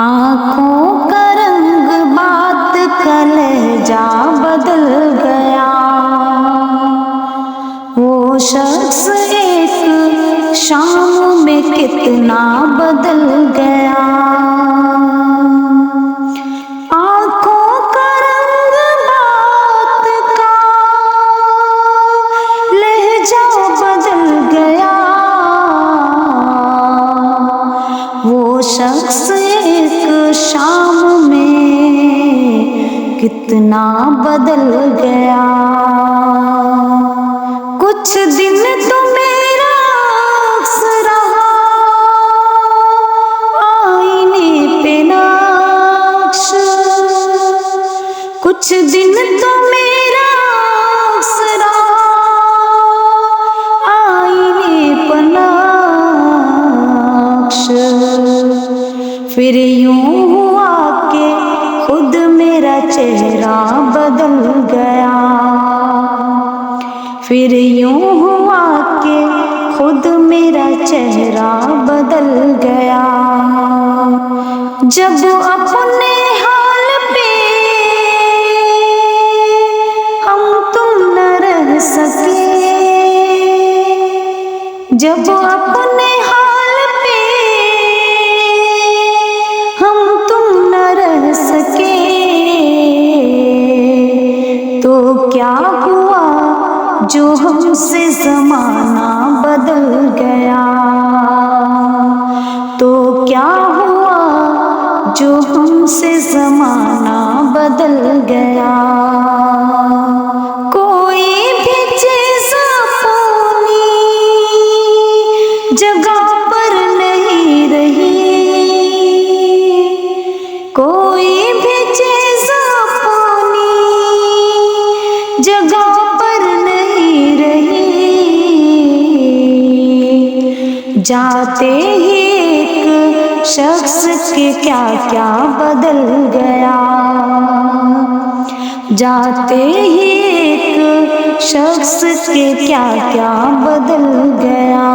आँखों का रंग बात कलेजा बदल गया। वो शख्स एक शाम में कितना बदल गया। आँखों का रंग बात का लहजा बदल गया। वो शख्स एक शाम में कितना बदल गया। कुछ दिन तो मेरा अक्स रहा आईने पे नक्श। कुछ दिन तो मेरा अक्स रहा आईने पे नक्श। फिर यूं हुआ कि खुद मेरा चेहरा बदल गया। फिर यूं हुआ कि खुद मेरा चेहरा बदल गया। जब अपने हाल पे हम तुम न रह सके। जब अपने हाल पे हम तुम न रह सके तो क्या हुआ जो हमसे ज़माना बदल गया। तो क्या हुआ जो हमसे ज़माना बदल गया। कोई भी चीज़ अपनी जगह पर नहीं रही। कोई भी चीज़ अपनी जगह पर नहीं रही। जाते ही एक शख्स के क्या क्या बदल गया। जाते ही एक शख्स के क्या क्या बदल गया।